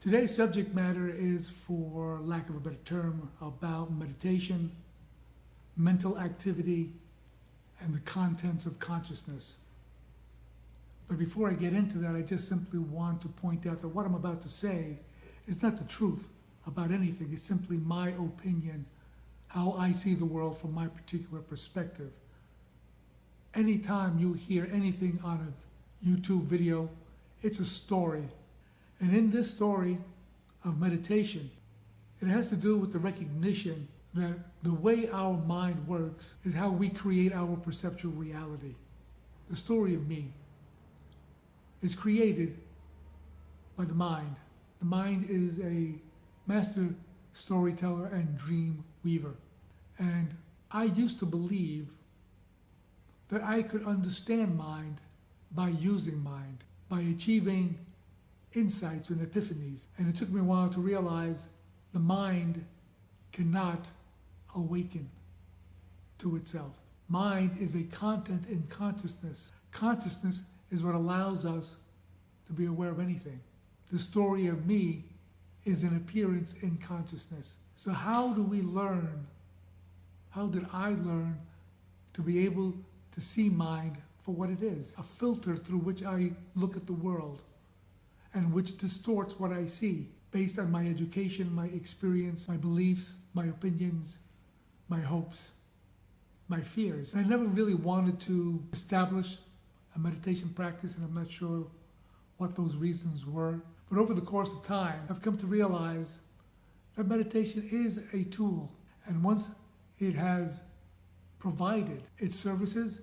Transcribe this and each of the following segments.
Today's subject matter is, for lack of a better term, about meditation, mental activity, and the contents of consciousness. But before I get into that, I just simply want to point out that what I'm about to say is not the truth about anything. It's simply my opinion, how I see the world from my particular perspective. Anytime you hear anything on a YouTube video, it's a story. And in this story of meditation, it has to do with the recognition that the way our mind works is how we create our perceptual reality. The story of me is created by the mind. The mind is a master storyteller and dream weaver. And I used to believe that I could understand mind by using mind, by achieving insights and epiphanies. And it took me a while to realize the mind cannot awaken to itself. Mind is a content in consciousness. Consciousness is what allows us to be aware of anything. The story of me is an appearance in consciousness. So how do we learn? How did I learn to be able to see mind for what it is? A filter through which I look at the world and which distorts what I see based on my education, my experience, my beliefs, my opinions, my hopes, my fears. And I never really wanted to establish a meditation practice, and I'm not sure what those reasons were. But over the course of time, I've come to realize that meditation is a tool. And once it has provided its services,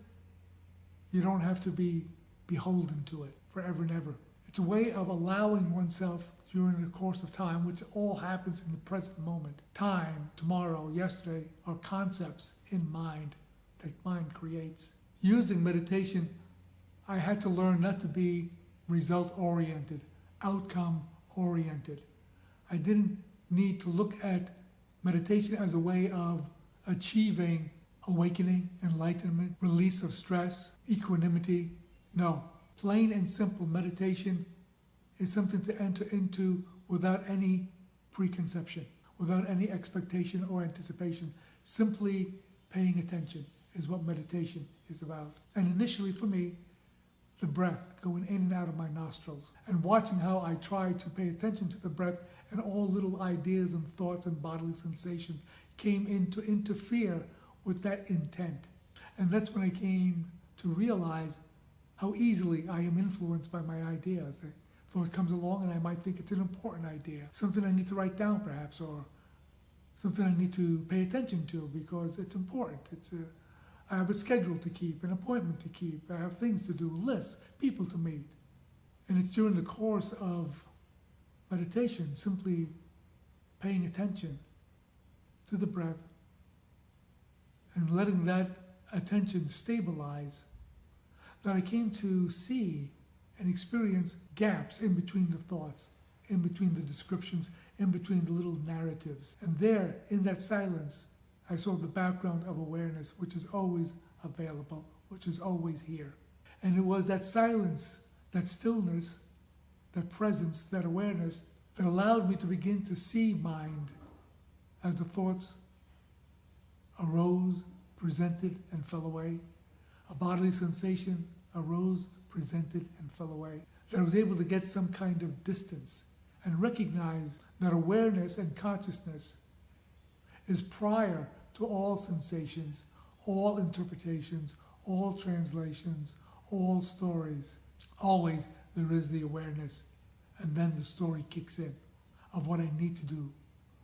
you don't have to be beholden to it forever and ever. It's a way of allowing oneself during the course of time, which all happens in the present moment. Time, tomorrow, yesterday, are concepts in mind that mind creates. Using meditation, I had to learn not to be result-oriented, outcome-oriented. I didn't need to look at meditation as a way of achieving awakening, enlightenment, release of stress, equanimity. No. Plain and simple meditation is something to enter into without any preconception, without any expectation or anticipation. Simply paying attention is what meditation is about. And initially for me, the breath going in and out of my nostrils, and watching how I try to pay attention to the breath, and all little ideas and thoughts and bodily sensations came in to interfere with that intent. And that's when I came to realize how easily I am influenced by my ideas. A thought comes along and I might think it's an important idea, something I need to write down perhaps, or something I need to pay attention to because it's important. I have a schedule to keep, an appointment to keep, I have things to do, lists, people to meet. And it's during the course of meditation, simply paying attention to the breath and letting that attention stabilize, that I came to see and experience gaps in between the thoughts, in between the descriptions, in between the little narratives. And there, in that silence, I saw the background of awareness, which is always available, which is always here. And it was that silence, that stillness, that presence, that awareness that allowed me to begin to see mind as the thoughts arose, presented, and fell away. A bodily sensation arose, presented, and fell away. That I was able to get some kind of distance and recognize that awareness and consciousness is prior to all sensations, all interpretations, all translations, all stories. Always there is the awareness, and then the story kicks in of what I need to do,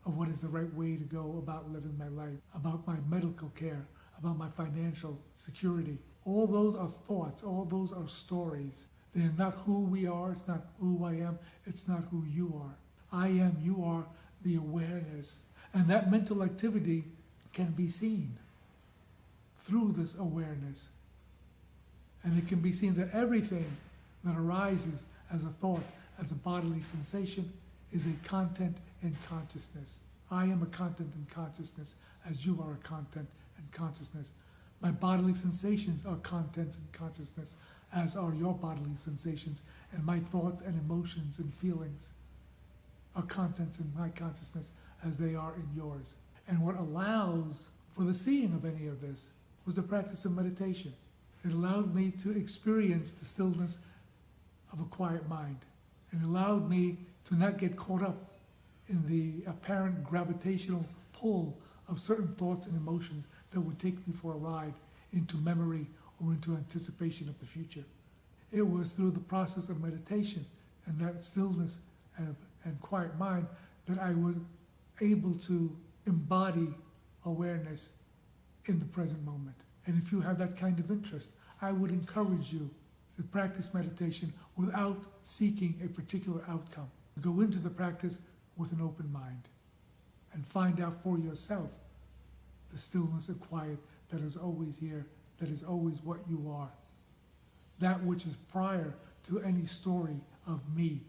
of what is the right way to go about living my life, about my medical care, about my financial security. All those are thoughts, all those are stories. They're not who we are, it's not who I am, it's not who you are. I am, you are, the awareness. And that mental activity can be seen through this awareness. And it can be seen that everything that arises as a thought, as a bodily sensation, is a content in consciousness. I am a content in consciousness, as you are a content in consciousness. My bodily sensations are contents in consciousness, as are your bodily sensations, and my thoughts and emotions and feelings are contents in my consciousness as they are in yours. And what allows for the seeing of any of this was the practice of meditation. It allowed me to experience the stillness of a quiet mind. It allowed me to not get caught up in the apparent gravitational pull of certain thoughts and emotions that would take me for a ride into memory or into anticipation of the future. It was through the process of meditation and that stillness and quiet mind that I was able to embody awareness in the present moment. And if you have that kind of interest, I would encourage you to practice meditation without seeking a particular outcome. Go into the practice with an open mind and find out for yourself the stillness and quiet that is always here, that is always what you are. That which is prior to any story of me,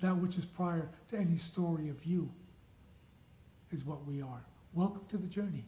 that which is prior to any story of you, is what we are. Welcome to the journey.